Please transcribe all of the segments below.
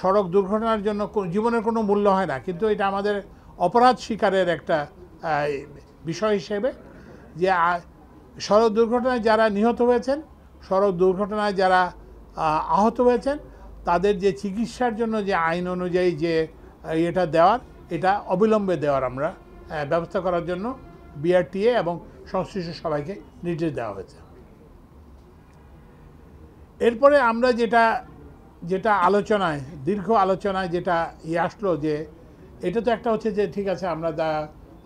সড়ক দুর্ঘটনার জন্য জীবনের কোনো মূল্য হয় না, কিন্তু এটা আমাদের অপরাধ স্বীকারের একটা বিষয় হিসেবে যে সড়ক দুর্ঘটনায় যারা নিহত হয়েছেন, সড়ক দুর্ঘটনায় যারা আহত হয়েছেন, তাদের যে চিকিৎসার জন্য যে আইন অনুযায়ী যে এটা দেওয়ার, এটা অবিলম্বে দেওয়ার আমরা ব্যবস্থা করার জন্য বিআরটিএ এবং সংশ্লিষ্ট সবাইকে নির্দেশ দেওয়া হয়েছে। এরপরে আমরা যেটা আলোচনায়, দীর্ঘ আলোচনায় যেটা আসলো, যে এটা তো একটা হচ্ছে যে ঠিক আছে আমরা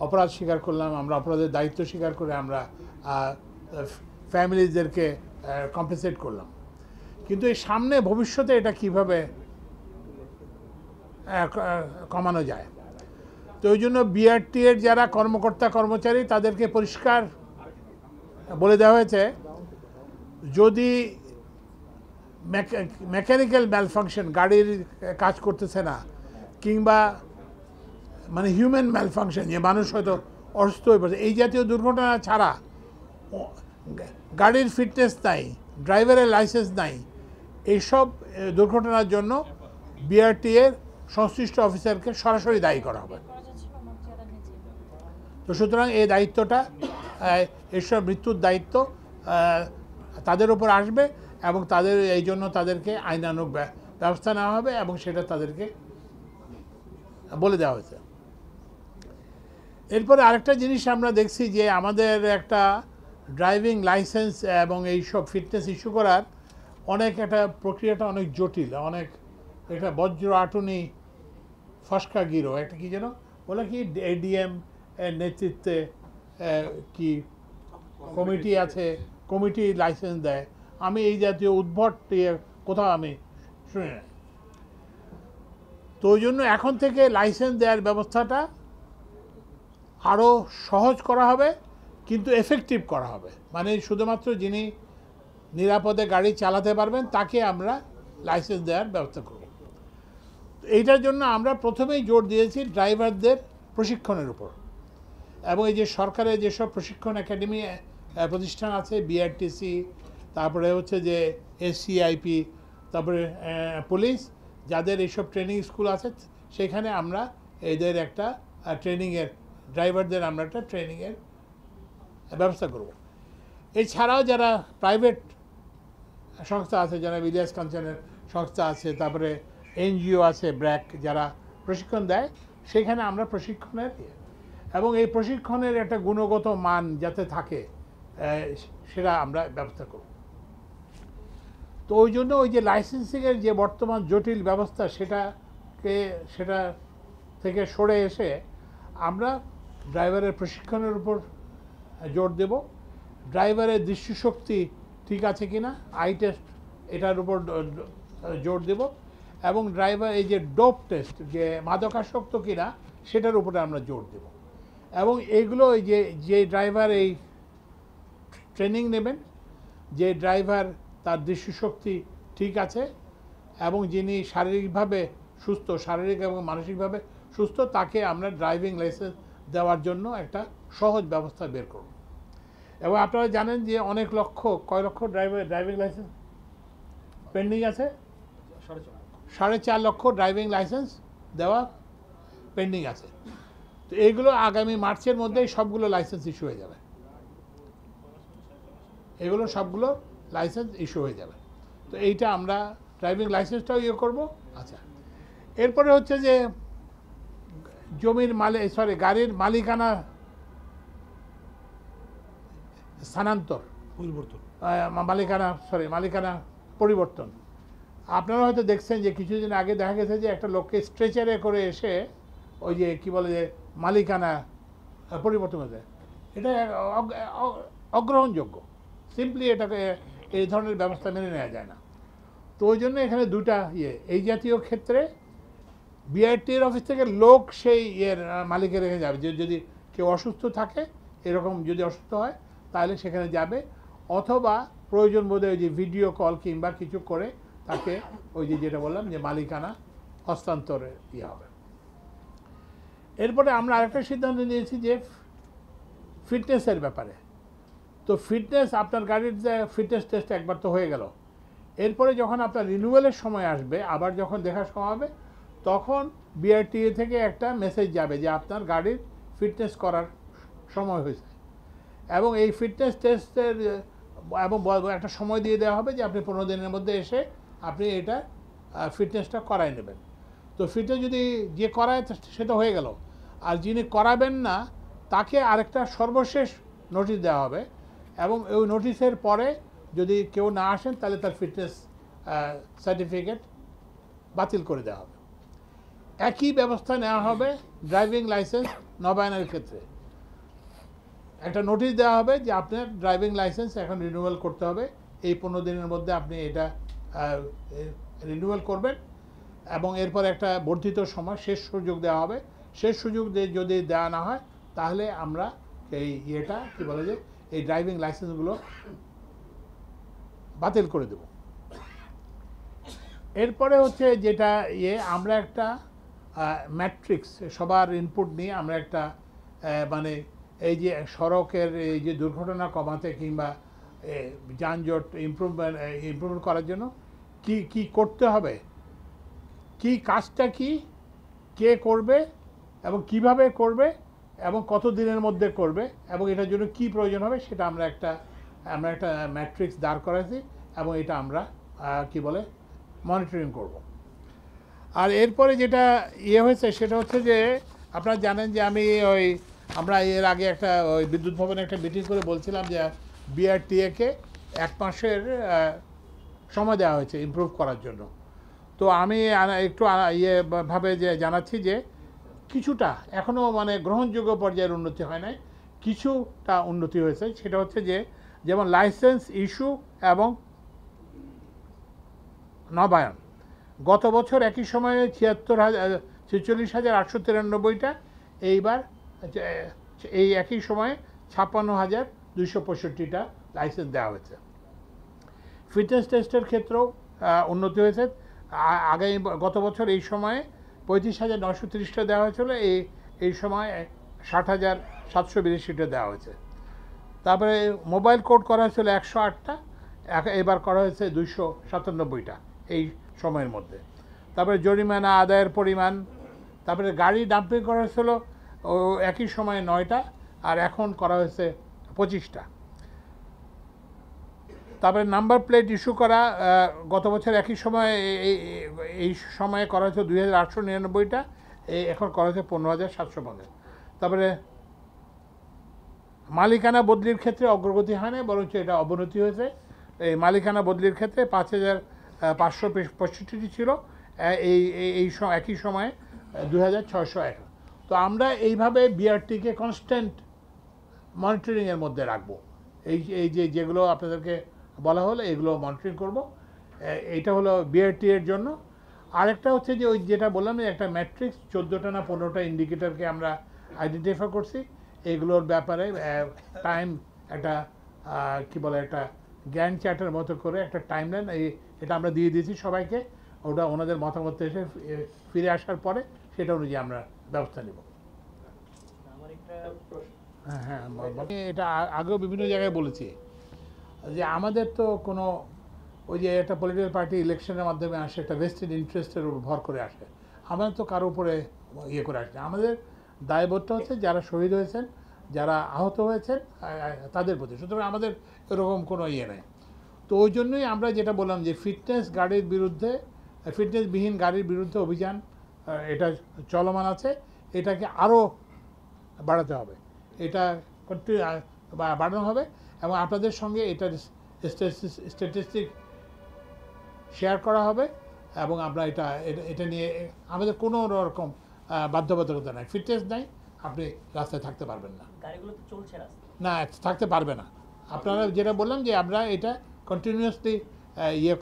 অপরাধ স্বীকার করলাম, আমরা অপরাধের দায়িত্ব স্বীকার করে আমরা ফ্যামিলিদেরকে কম্পেনসেট করলাম, কিন্তু এই সামনে ভবিষ্যতে এটা কিভাবে কমানো যায়। তো ওই জন্য বিআরটি এর যারা কর্মকর্তা কর্মচারী তাদেরকে পরিষ্কার বলে দেওয়া হয়েছে, যদি মেকানিক্যাল ম্যালফাংশন, গাড়ির কাজ করতেছে না, কিংবা মানে হিউম্যান ম্যালফাংশন, যে মানুষ হয়তো অসুস্থ হয়ে পড়ছে, এই জাতীয় দুর্ঘটনা ছাড়া, গাড়ির ফিটনেস নাই, ড্রাইভারের লাইসেন্স নাই, এইসব দুর্ঘটনার জন্য বিআরটি এর সংশ্লিষ্ট অফিসারকে সরাসরি দায়ী করা হবে। তো সুতরাং এই দায়িত্বটা, এইসব মৃত্যুর দায়িত্ব তাদের উপর আসবে এবং এই জন্য তাদেরকে আইনানুগ ব্যবস্থা নেওয়া হবে এবং সেটা তাদেরকে বলে দেওয়া হয়েছে। এরপরে আরেকটা জিনিস আমরা দেখছি যে আমাদের একটা ড্রাইভিং লাইসেন্স এবং এইসব ফিটনেস ইস্যু করার একটা প্রক্রিয়াটা অনেক জটিল, এটা বজ্র আটুনি ফসকা গিরো, একটা কি যেন বলে, কি এডিএম এর নেতৃত্বে কি কমিটি আছে, কমিটি লাইসেন্স দেয়। আমি এই জাতীয় উদ্ভট কোথাও আমি শুনি না। তো ওই জন্য এখন থেকে লাইসেন্স দেওয়ার ব্যবস্থাটা আরও সহজ করা হবে, কিন্তু এফেক্টিভ করা হবে। মানে শুধুমাত্র যিনি নিরাপদে গাড়ি চালাতে পারবেন তাকে আমরা লাইসেন্স দেওয়ার ব্যবস্থা করব। এইটার জন্য আমরা প্রথমেই জোর দিয়েছি ড্রাইভারদের প্রশিক্ষণের উপর, এবং এই যে সরকারের যেসব প্রশিক্ষণ একাডেমি প্রতিষ্ঠান আছে, বিআরটিসি, তারপরে হচ্ছে যে এসসিআইপি, তারপরে পুলিশ, যাদের এইসব ট্রেনিং স্কুল আছে, সেখানে আমরা এদের একটা ট্রেনিংয়ের, ড্রাইভারদের আমরা একটা ট্রেনিংয়ের ব্যবস্থা করব। এছাড়াও যারা প্রাইভেট সংস্থা আছে, যারা ইলিয়াস কাঞ্চনের সংস্থা আছে, তারপরে এনজিও আছে, ব্র্যাক, যারা প্রশিক্ষণ দেয়, সেখানে আমরা প্রশিক্ষণের এবং এই প্রশিক্ষণের একটা গুণগত মান যাতে থাকে, সেটা আমরা ব্যবস্থা করব। তো ওই জন্য ওই যে লাইসেন্সিংয়ের যে বর্তমান জটিল ব্যবস্থা, সেটা থেকে সরে এসে আমরা ড্রাইভারের প্রশিক্ষণের উপর জোর দেব, ড্রাইভারের দৃষ্টিশক্তি ঠিক আছে কিনা, আই টেস্ট, এটার উপর জোর দেব, এবং ড্রাইভার এই যে ডোপ টেস্ট, যে মাদকাসক্ত কিনা, সেটার উপরে আমরা জোর দেব। এবং এইগুলো যে ড্রাইভার এই ট্রেনিং নেবেন, যে ড্রাইভার তার দৃষ্টিশক্তি ঠিক আছে এবং যিনি শারীরিকভাবে সুস্থ, শারীরিক এবং মানসিকভাবে সুস্থ, তাকে আমরা ড্রাইভিং লাইসেন্স দেওয়ার জন্য একটা সহজ ব্যবস্থা বের করব। এবং আপনারা জানেন যে কয় লক্ষ ড্রাইভিং লাইসেন্স পেন্ডিং আছে, 4.5 লক্ষ ড্রাইভিং লাইসেন্স দেওয়া পেন্ডিং আছে। তো এইগুলো আগামী মার্চের মধ্যেই সবগুলো লাইসেন্স ইস্যু হয়ে যাবে, এগুলো সবগুলো লাইসেন্স ইস্যু হয়ে যাবে। তো এইটা আমরা ড্রাইভিং লাইসেন্সটাও করব। আচ্ছা, এরপরে হচ্ছে যে গাড়ির মালিকানা স্থানান্তর, মালিকানা পরিবর্তন। আপনারা হয়তো দেখছেন যে কিছুদিন আগে দেখা গেছে যে একটা লোককে স্ট্রেচারে করে এসে ওই যে কি বলে যে মালিকানা পরিবর্তন হয়ে যায়। এটা অগ্রহণযোগ্য, সিম্পলি এটাকে এই ধরনের ব্যবস্থা মেনে নেওয়া যায় না। তো ওই জন্য এখানে দুটা এই জাতীয় ক্ষেত্রে বিআরটির অফিস থেকে লোক সেই মালিকের রেখে যাবে, যে যদি কেউ অসুস্থ থাকে, এরকম যদি অসুস্থ হয় তাহলে সেখানে যাবে, অথবা প্রয়োজন বোধে ওই যে ভিডিও কল কিংবা কিছু করে তাকে ওই যেটা বললাম যে মালিকানা হস্তান্তরে হবে। এরপরে আমরা আরেকটা সিদ্ধান্ত নিয়েছি যে ফিটনেসের ব্যাপারে। তো ফিটনেস, আপনার গাড়ির যে ফিটনেস টেস্ট একবার তো হয়ে গেল, এরপরে যখন আপনার রিনিউয়ালের সময় আসবে, আবার যখন দেখার সময় হবে, তখন বিআরটিএ থেকে একটা মেসেজ যাবে যে আপনার গাড়ির ফিটনেস করার সময় হয়েছে, এবং এই ফিটনেস টেস্টের এবং একটা সময় দিয়ে দেওয়া হবে যে আপনি 15 দিনের মধ্যে এসে আপনি এটা ফিটনেসটা করাই নেবেন। তো ফিটনেস যদি যে করায় সেটা হয়ে গেল, আর যিনি করাবেন না তাকে আরেকটা সর্বশেষ নোটিশ দেওয়া হবে, এবং ওই নোটিশের পরে যদি কেউ না আসেন তাহলে তার ফিটনেস সার্টিফিকেট বাতিল করে দেওয়া হবে। একই ব্যবস্থা নেওয়া হবে ড্রাইভিং লাইসেন্স নবায়নের ক্ষেত্রে। একটা নোটিশ দেওয়া হবে যে আপনার ড্রাইভিং লাইসেন্স এখন রিনিউয়াল করতে হবে, এই 15 দিনের মধ্যে আপনি এটা রিনিউয়াল করবেন, এবং এরপর একটা বর্ধিত সময় শেষ সুযোগ দেওয়া হবে। শেষ সুযোগ যদি দেওয়া না হয় তাহলে আমরা এই কী বলে যে এই ড্রাইভিং লাইসেন্সগুলো বাতিল করে দেব। এরপরে হচ্ছে যেটা আমরা একটা ম্যাট্রিক্স সবার ইনপুট নিয়ে আমরা একটা মানে এই যে সড়কের এই যে দুর্ঘটনা কমাতে কিংবা যানজট ইমপ্রুভমেন্ট করার জন্য কি কি করতে হবে, কি কাজটা কি, কে করবে এবং কিভাবে করবে এবং কত দিনের মধ্যে করবে এবং এটার জন্য কি প্রয়োজন হবে, সেটা আমরা একটা ম্যাট্রিক্স দাঁড় করাইছি, এবং এটা আমরা কি বলে মনিটরিং করব। আর এরপরে যেটা হয়েছে সেটা হচ্ছে যে আপনারা জানেন যে আমরা এর আগে একটা ওই বিদ্যুৎ ভবনে একটা মিটিং করে বলছিলাম যে বিআরটিএকে 1 মাসের সময় দেওয়া হয়েছে ইমপ্রুভ করার জন্য। তো আমি একটু ভাবে যে জানাচ্ছি যে কিছুটা এখনও মানে গ্রহণযোগ্য পর্যায়ের উন্নতি হয় নাই, কিছুটা উন্নতি হয়েছে। সেটা হচ্ছে যে যেমন লাইসেন্স ইস্যু এবং নবায়ন, গত বছর একই সময়ে 46,893টা, এইবার এই একই সময়ে 56,265টা লাইসেন্স দেওয়া হয়েছে। ফিটনেস টেস্টের ক্ষেত্রেও উন্নতি হয়েছে। গত বছর এই সময়ে 35,930টা দেওয়া হয়েছিল, এই সময় 60,782টা দেওয়া হয়েছে। তারপরে মোবাইল কোড করা হয়েছিল 108টা, এবার করা হয়েছে 297টা এই সময়ের মধ্যে। তারপরে জরিমানা আদায়ের পরিমাণ, তারপরে গাড়ি ডাম্পিং করা হয়েছিল একই সময়ে 9টা, আর এখন করা হয়েছে 25টা। তারপরে নাম্বার প্লেট ইস্যু করা গত বছর একই সময়ে এই সময়ে করা হয়েছে 2,899টা, এখন করা হয়েছে 15,750। তারপরে মালিকানা বদলির ক্ষেত্রে অগ্রগতি হয় না, বরঞ্চ এটা অবনতি হয়েছে। এই মালিকানা বদলির ক্ষেত্রে 5,565টি ছিল, একই সময়ে 2,601। তো আমরা এইভাবে বিআরটিকে কনস্ট্যান্ট মনিটরিংয়ের মধ্যে রাখবো। এই যেগুলো আপনাদেরকে বলা হলো এগুলো মনিটরিং করব। এইটা হলো বিআরটি এর জন্য। আরেকটা হচ্ছে যে ওই যেটা বললাম একটা ম্যাট্রিক্স 14টা না 15টা ইন্ডিকেটরকে আমরা আইডেন্টিফাই করছি, এগুলোর ব্যাপারে টাইম একটা কি বলে একটা গ্যান্ট চার্টের মতো করে একটা টাইমলাইন এটা আমরা দিয়ে দিয়েছি সবাইকে। ওটা ওনাদের মতামত এসে ফিরে আসার পরে সেটা অনুযায়ী আমরা ব্যবস্থা নেব। হ্যাঁ, এটা আগেও বিভিন্ন জায়গায় বলেছি যে আমাদের তো কোনো ওই যে একটা পলিটিক্যাল পার্টি ইলেকশনের মাধ্যমে আসে, একটা ভেস্টেড ইন্টারেস্টের উপর ভর করে আসে, আমাদের তো কারো উপরে করে আসে। আমাদের দায়বদ্ধ হচ্ছে যারা শহীদ হয়েছেন, যারা আহত হয়েছেন তাদের প্রতি। সুতরাং আমাদের এরকম কোনো নেই। তো ওই জন্যই আমরা যেটা বললাম যে ফিটনেসবিহীন গাড়ির বিরুদ্ধে অভিযান এটা চলমান আছে, এটাকে আরও বাড়াতে হবে, এটা বাড়ানো হবে, এবং আপনাদের সঙ্গে এটার স্ট্যাটিস্টিক শেয়ার করা হবে, এবং আমরা এটা নিয়ে আমাদের কোনো রকম বাধ্যবাধকতা নাই। ফিটনেস নাই, আপনি রাস্তায় থাকতে পারবেন না, না থাকতে পারবে না। আপনারা যেটা বললাম যে আমরা এটা কন্টিনিউয়াসলি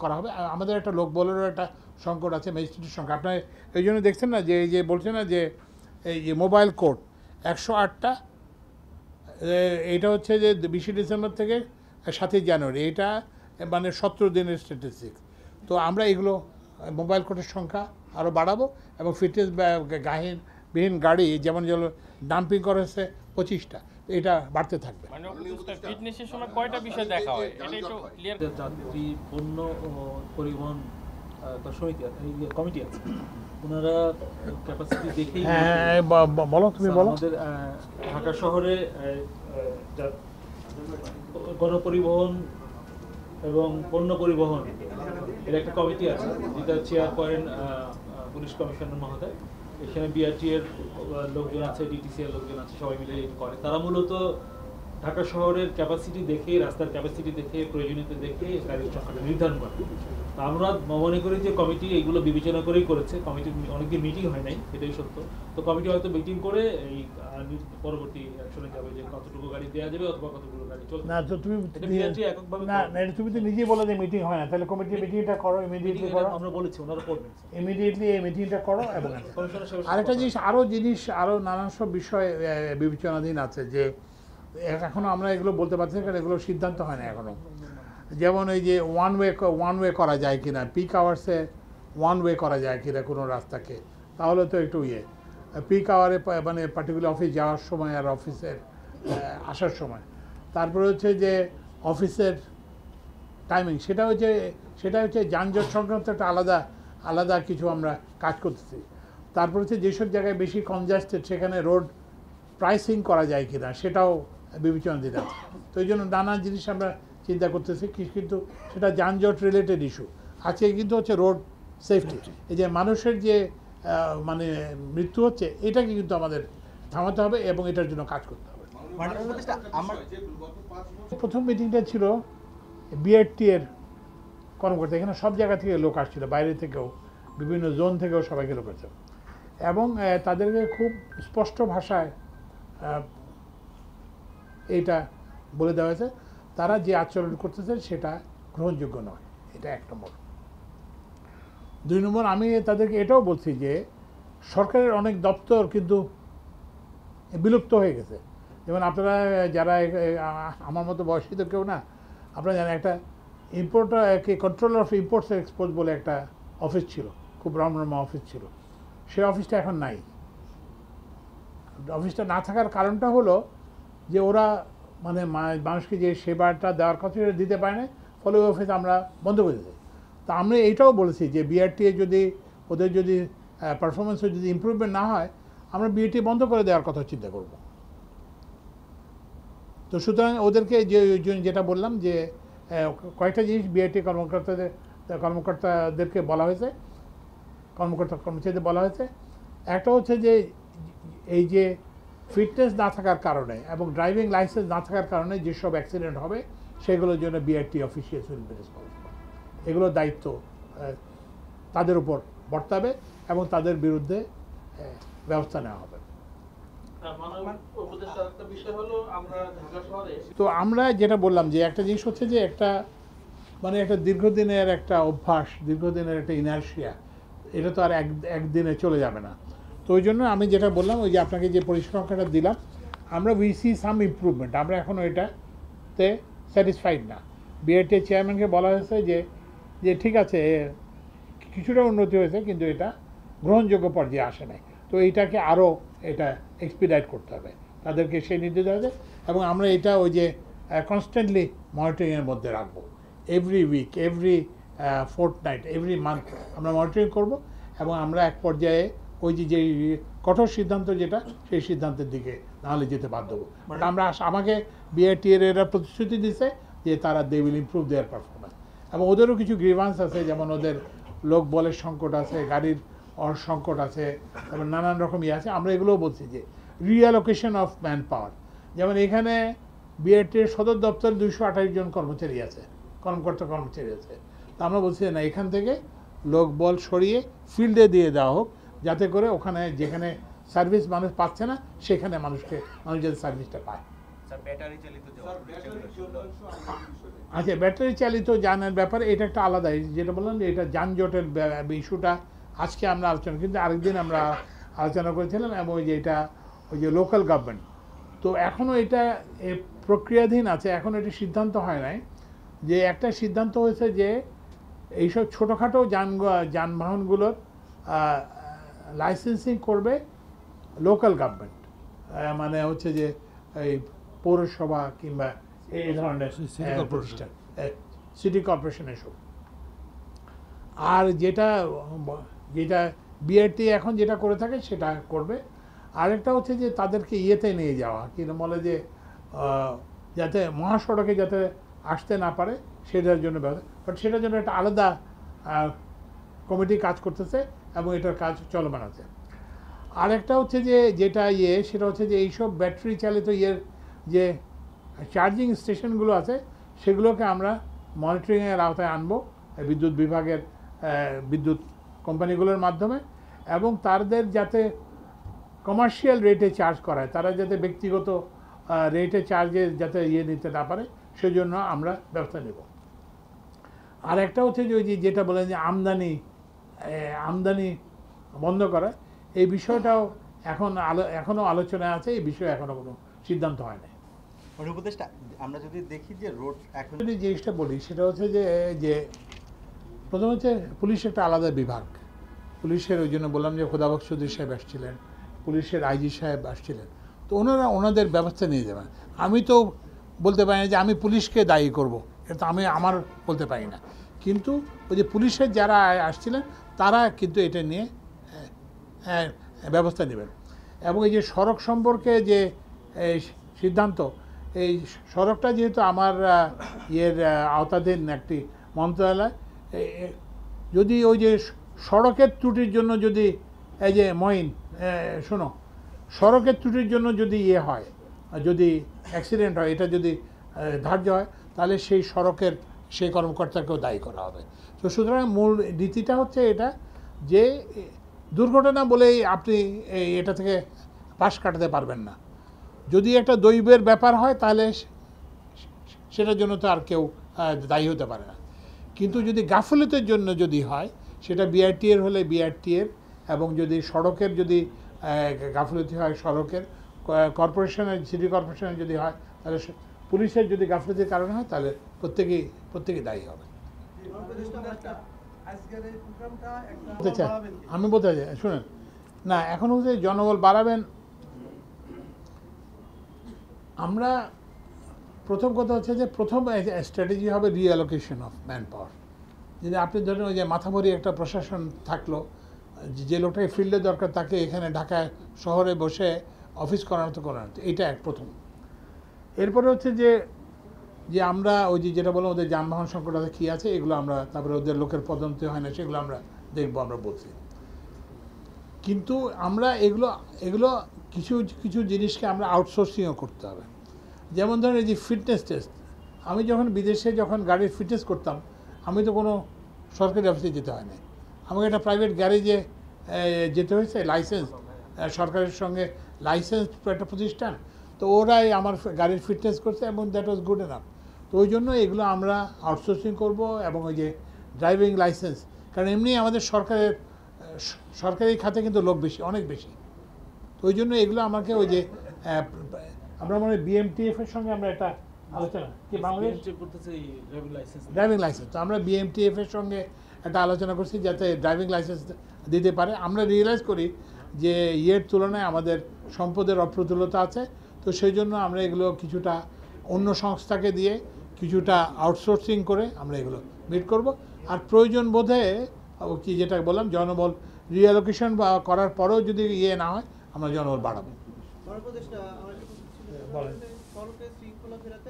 করা হবে। আমাদের একটা লোকবলেরও একটা সংকট আছে, ম্যাজিস্ট্রেটের সংকট। আপনার এই জন্য দেখছেন না যে এই যে বলছে না যে এই যে মোবাইল কোড 108টা, এটা হচ্ছে যে 20 ডিসেম্বর থেকে 7 জানুয়ারি, এটা মানে 17 দিনের স্ট্যাটিস্টিক্স। তো আমরা এগুলো মোবাইল কোডের সংখ্যা আরও বাড়াবো, এবং ফিটনেসবিহীন গাড়ি যেমন ডাম্পিং করা হচ্ছে 25টা, এটা বাড়তে থাকবে। মানে ফিটনেসের সময় কয়টা বিষয় দেখা হয় এটা একটু ক্লিয়ার। যাত্রী পণ্য ও পরিবহন সমিতি কমিটি আছে, ওনারা ক্যাপাসিটি দেখেই হ্যাঁ বলো, তুমি বলো। আমাদের ঢাকা শহরে গণপরিবহন এবং পণ্য পরিবহন এর একটা কমিটি আছে, যেটা চেয়ার করেন পুলিশ কমিশনার মহোদয়। এখানে বিআরটি এর লোকজন আছে, ডিটিসি এর লোকজন আছে, সবাই মিলে করে। তারা মূলত ঢাকা শহরের ক্যাপাসিটি দেখে, রাস্তার ক্যাপাসিটি দেখে, প্রয়োজনীয়তা দেখে গাড়ির সংখ্যাটা নির্ধারণ করে। তো আমরা মনে করি যে কমিটি এগুলো বিবেচনা করেই করেছে। কমিটির অনেকদিন মিটিং হয় নাই, এটাই সত্য। তো কমিটি হয়তো মিটিং করে এই পরবর্তী অ্যাকশনে যাবে যে কতটুকু গাড়ি দেওয়া যাবে অথবা কতটুকু গাড়ি চলবে না। তো তুমি এককভাবে না, তুমি তো নিজেই বলে যে মিটিং হয় না, তাহলে কমিটির মিটিংটা করো, ইমিডিয়েটলি করো। আমরা বলেছি ওনারা করবেন, ইমিডিয়েটলি এই মিটিংটা করো। এবং আরেকটা জিনিস, আরও নানান সব বিষয় বিবেচনাধীন আছে, যে এখনও আমরা এগুলো বলতে পারছি না, কারণ এগুলো সিদ্ধান্ত হয় না এখনও। যেমন এই যে ওয়ান ওয়ে করা যায় কিনা, পিক আওয়ার্সে ওয়ান ওয়ে করা যায় কিনা কোনো রাস্তাকে, তাহলে তো একটু পিক আওয়ারে মানে পার্টিকুলার অফিস যাওয়ার সময় আর অফিসের আসার সময়। তারপরে হচ্ছে যে অফিসের টাইমিং, সেটা হচ্ছে যানজট সংক্রান্ত একটা আলাদা কিছু আমরা কাজ করতেছি। তারপর হচ্ছে যেসব জায়গায় বেশি কনজাস্টেড সেখানে রোড প্রাইসিং করা যায় কিনা, সেটাও বিবেচনা দিতে আছে। তো এই জন্য নানা জিনিস আমরা চিন্তা করতেছি, কিন্তু সেটা যানজট রিলেটেড ইস্যু। আজকে কিন্তু হচ্ছে রোড সেফটি, এই যে মানুষের যে মানে মৃত্যু হচ্ছে, এটাকে কিন্তু আমাদের থামাতে হবে এবং এটার জন্য কাজ করতে হবে। প্রথম মিটিংটা ছিল বিআরটি এর কর্মকর্তা, এখানে সব জায়গা থেকে লোক আসছিল, বাইরে থেকেও, বিভিন্ন জোন থেকেও সবাইকে লোক আসছে, এবং তাদেরকে খুব স্পষ্ট ভাষায় এইটা বলে দেওয়া হয়েছে, তারা যে আচরণ করতেছে সেটা গ্রহণযোগ্য নয়। এটা 1 নম্বর। 2 নম্বর, আমি তাদেরকে এটাও বলছি যে সরকারের অনেক দপ্তর কিন্তু বিলুপ্ত হয়ে গেছে। যেমন আপনারা যারা আমার মতো বয়সী তো কেউ না, আপনারা জানেন একটা controller of imports and exports বলে একটা অফিস ছিল, খুব রমরমা অফিস ছিল। সেই অফিসটা এখন নাই। অফিসটা না থাকার কারণটা হলো যে ওরা মানে মানুষকে যে সেবাটা দেওয়ার কথা সেটা দিতে পারে না, ফলে ওই অফিস আমরা বন্ধ করে দিই। তা আমরা এইটাও বলেছি যে বিআরটি ওদের যদি পারফরমেন্সে যদি ইমপ্রুভমেন্ট না হয়, আমরা বিআরটি বন্ধ করে দেওয়ার কথা চিন্তা করব। তো সুতরাং ওদেরকে যেটা বললাম যে কয়েকটা জিনিস বিআরটি কর্মকর্তাদেরকে বলা হয়েছে, কর্মচারীদের বলা হয়েছে। একটা হচ্ছে যে এই যে ফিটনেস না থাকার কারণে এবং ড্রাইভিং লাইসেন্স না থাকার কারণে যেসব অ্যাক্সিডেন্ট হবে, সেগুলোর জন্য BRT officials will be responsible. এগুলোর দায়িত্ব তাদের উপর বর্তাবে এবং তাদের বিরুদ্ধে ব্যবস্থা নেওয়া হবে। তো আমরা যেটা বললাম যে একটা জিনিস হচ্ছে যে একটা দীর্ঘদিনের একটা অভ্যাস, দীর্ঘদিনের একটা ইনার্শিয়া, এটা তো আর একদিনে চলে যাবে না। তো ওই জন্য আমি যেটা বললাম, ওই যে আপনাকে যে পরিসংখ্যানটা দিলাম, আমরা উই সি সাম ইমপ্রুভমেন্ট, আমরা এখনও এটাতে স্যাটিসফাইড না। বিআরটি চেয়ারম্যানকে বলা হয়েছে যে ঠিক আছে, কিছুটা উন্নতি হয়েছে, কিন্তু এটা গ্রহণযোগ্য পর্যায়ে আসে নাই। তো এইটাকে আরও এক্সপিডাইট করতে হবে, তাদেরকে সেই নির্দেশ দেওয়া হবে। এবং আমরা এটা ওই যে কনস্ট্যান্টলি মনিটরিংয়ের মধ্যে রাখবো। Every week, every fortnight, every month আমরা মনিটরিং করব, এবং আমরা এক পর্যায়ে ওই যে কঠোর সিদ্ধান্ত যেটা, সেই সিদ্ধান্তের দিকে নাহলে যেতে বাধ্য হবো। বাট আমাকে বিআরটি এরা প্রতিশ্রুতি দিচ্ছে যে তারা they will improve their performance. এবং ওদেরও কিছু গ্রিভান্স আছে, যেমন ওদের লোক বলের সংকট আছে, গাড়ির সংকট আছে, তারপর নানান রকম আছে। আমরা এগুলোও বলছি যে রিঅ্যালোকেশন অফ ম্যান পাওয়ার, যেমন এখানে বিআরটির সদর দপ্তরে 228 জন কর্মচারী আছে, কর্মচারী আছে। তা আমরা বলছি না, এখান থেকে লোক বল সরিয়ে ফিল্ডে দিয়ে দেওয়া হোক, যাতে করে ওখানে যেখানে সার্ভিস মানুষ পাচ্ছে না, সেখানে মানুষ যাতে সার্ভিসটা পায়। আচ্ছা, ব্যাটারি চালিত যানের ব্যাপারে এটা একটা আলাদা, যেটা বললাম যে এটা যানজটের ইস্যুটা আজকে আমরা আলোচনা, কিন্তু আরেকদিন আমরা আলোচনা করেছিলাম। এবং ওই যে লোকাল গভর্নমেন্ট, তো এখনও এটা প্রক্রিয়াধীন আছে, এখনও এটা সিদ্ধান্ত হয় নাই। যে একটা সিদ্ধান্ত হয়েছে যে এইসব ছোটোখাটো যানবাহনগুলোর লাইসেন্সিং করবে লোকাল গভর্নমেন্ট, মানে হচ্ছে যে এই পৌরসভা কিংবা এই ধরনের প্রতিষ্ঠান, সিটি কর্পোরেশন এসব। আর যেটা যেটা বিআরটি এখন যেটা করে থাকে সেটা করবে। আরেকটা হচ্ছে যে তাদেরকে ইয়েতে নিয়ে যাওয়া, কিরকম বলে যে যাতে মহাসড়কে যাতে আসতে না পারে সেটার জন্য ব্যবস্থা, বাট সেটার জন্য একটা আলাদা কমিটি কাজ করতেছে এবং এটার কাজ চলমান আছে। আরেকটা হচ্ছে যে যেটা সেটা হচ্ছে যে এইসব ব্যাটারি চালিত যে চার্জিং স্টেশনগুলো আছে সেগুলোকে আমরা মনিটরিংয়ের আওতায় আনবো বিদ্যুৎ বিভাগের বিদ্যুৎ কোম্পানিগুলোর মাধ্যমে, এবং তাদের যাতে কমার্শিয়াল রেটে চার্জ করায়, তারা যাতে ব্যক্তিগত রেটে চার্জে যাতে নিতে না পারে সেজন্য আমরা ব্যবস্থা নেব। আর একটা হচ্ছে যে ওই যেটা বলেন যে আমদানি বন্ধ করা, এই বিষয়টাও এখনও আলোচনায় আছে, এই বিষয়ে এখনও কোনো সিদ্ধান্ত হয় না। উপদেষ্টা, আমরা যদি দেখি যে রোড এখন যদি জিনিসটা বলি সেটা হচ্ছে যে প্রথম হচ্ছে পুলিশ একটা আলাদা বিভাগ। পুলিশের ওই জন্য বললাম যে খোদাবক্স চৌধুরী সাহেব আসছিলেন, পুলিশের আইজি সাহেব আসছিলেন, তো ওনাদের ব্যবস্থা নিয়ে যাবেন। আমি তো বলতে পারি না যে আমি পুলিশকে দায়ী করব, এটা আমি আমার বলতে পারি না, কিন্তু ওই যে পুলিশের যারা আসছিলেন তারা কিন্তু এটা নিয়ে ব্যবস্থা নেবেন। এবং এই যে সড়ক সম্পর্কে যে সিদ্ধান্ত, এই সড়কটা যেহেতু আমার আওতাধীন একটি মন্ত্রণালয়, যদি ওই যে সড়কের ত্রুটির জন্য যদি এই যে শোনো, সড়কের ত্রুটির জন্য যদি হয়, যদি অ্যাক্সিডেন্ট হয়, এটা যদি ধার্য হয়, তাহলে সেই কর্মকর্তাকেও দায়ী করা হবে। তো সুতরাং মূল নীতিটা হচ্ছে এটা যে দুর্ঘটনা বলেই আপনি এটা থেকে পাশ কাটাতে পারবেন না। যদি একটা দৈবের ব্যাপার হয় তাহলে সেটার জন্য তো আর কেউ দায়ী হতে পারে না, কিন্তু যদি গাফিলতির জন্য যদি হয়, সেটা বিআরটি এর হলে বিআরটি এর, এবং যদি সড়কের যদি গাফিলতি হয় সড়কের, কর্পোরেশনের সিটি কর্পোরেশনের যদি হয়, তাহলে পুলিশের যদি গাফিলতির কারণে হয় তাহলে প্রত্যেকেই দায়ী হবে। আমি বলতে চাই, শুনেন না, এখন হচ্ছে জনবল বাড়াবেন। আমরা প্রথম কথা হচ্ছে যে প্রথম স্ট্র্যাটেজি হবে রিঅ্যালোকেশন অফ ম্যান পাওয়ার। যদি আপনি ধরেন ওই যে মাথাভরি একটা প্রশাসন থাকলো, যে লোকটাকে ফিল্ডে দরকার তাকে এখানে ঢাকায় শহরে বসে অফিস করানো, এটা প্রথম। এরপরে হচ্ছে যে আমরা ওই যেটা বললাম ওদের যানবাহন সংকট আছে, কী আছে এগুলো আমরা, তারপরে ওদের লোকের পদোন্নতি হয় না সেগুলো আমরা দেখবো, আমরা বলছি। কিন্তু আমরা এগুলো কিছু জিনিসকে আমরা আউটসোর্সিংও করতে হবে। যেমন ধরেন এই যে ফিটনেস টেস্ট, আমি যখন বিদেশে গাড়ির ফিটনেস করতাম, আমি তো কোনো সরকারি অফিসে যেতে হয় না, আমাকে একটা প্রাইভেট গ্যারেজে যেতে হয়েছে, লাইসেন্স সরকারের সঙ্গে লাইসেন্স একটা প্রতিষ্ঠান, তো ওরাই আমার গাড়ির ফিটনেস করছে এবং দ্যাট ওয়াজ গুড এনাফ। তো ওই জন্য এগুলো আমরা আউটসোর্সিং করব। এবং ওই যে ড্রাইভিং লাইসেন্স, কারণ এমনি আমাদের সরকারি খাতে কিন্তু লোক বেশি, অনেক বেশি, তো ওই জন্য এগুলো আমাকে ওই যে আমরা মনে হয় বিএমটিএফ এর সঙ্গে আমরা এটা আলোচনা কি বাংলাদেশ ড্রাইভিং লাইসেন্স, তো আমরা বিএমটিএফ এর সঙ্গে একটা আলোচনা করছি যাতে ড্রাইভিং লাইসেন্স দিতে পারে। আমরা রিয়েলাইজ করি যে তুলনায় আমাদের সম্পদের অপ্রতুলতা আছে, তো সেই জন্য আমরা এগুলো কিছুটা অন্য সংস্থাকে দিয়ে কিছুটা আউটসোর্সিং করে আমরা এগুলো মিট করব। আর প্রয়োজন বোধে কি যেটা বললাম জনবল রিঅ্যালোকেশন করার পরেও যদি না হয়, আমরা জনবল বাড়াবো।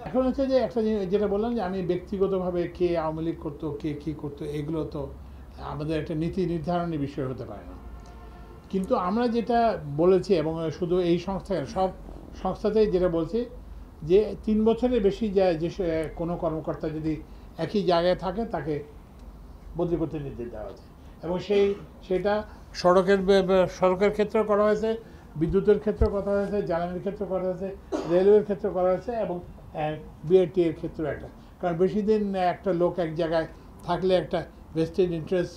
এখন হচ্ছে যে একটা যেটা বললাম যে আমি ব্যক্তিগতভাবে কে আওয়ামী লীগ করতো, কে কী করতো, এগুলো তো আমাদের একটা নীতি নির্ধারণের বিষয় হতে পারে না। কিন্তু আমরা যেটা বলেছি, এবং শুধু এই সংস্থায় সব সংস্থাতেই যেটা বলছি, যে 3 বছরের বেশি যে কোনো কর্মকর্তা যদি একই জায়গায় থাকে তাকে বদলি করতে নির্দেশ দেওয়া হয়েছে, এবং সেটা সড়কের ক্ষেত্রে করা হয়েছে, বিদ্যুতের ক্ষেত্রে করা হয়েছে, জ্বালানির ক্ষেত্রে করা হয়েছে, রেলওয়ের ক্ষেত্রে করা হয়েছে, এবং বিআরটি এর ক্ষেত্রেও একটা। কারণ বেশি দিন একটা লোক এক জায়গায় থাকলে একটা ভেস্টেড ইন্টারেস্ট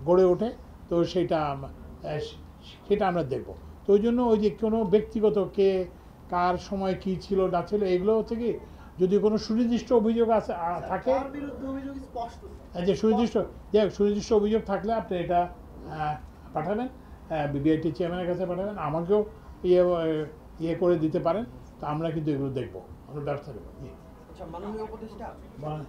গড়ে ওঠে, তো সেটা আমরা দেখব। তো ওই জন্য ওই যে কোনো ব্যক্তিগত কে কার সময় কি ছিল না ছিল, এগুলো হচ্ছে কি যদি কোনো সুনির্দিষ্ট অভিযোগ থাকে, যে সুনির্দিষ্ট অভিযোগ থাকলে আপনি এটা পাঠাবেন, বিআইটি চেয়ারম্যানের কাছে পাঠাবেন, আমাকেও ইয়ে করে দিতে পারেন, তো আমরা কিন্তু এগুলো দেখবো, আমরা ব্যবস্থা নেবো। জি। আচ্ছা, মাননীয় উপদেষ্টা, বা-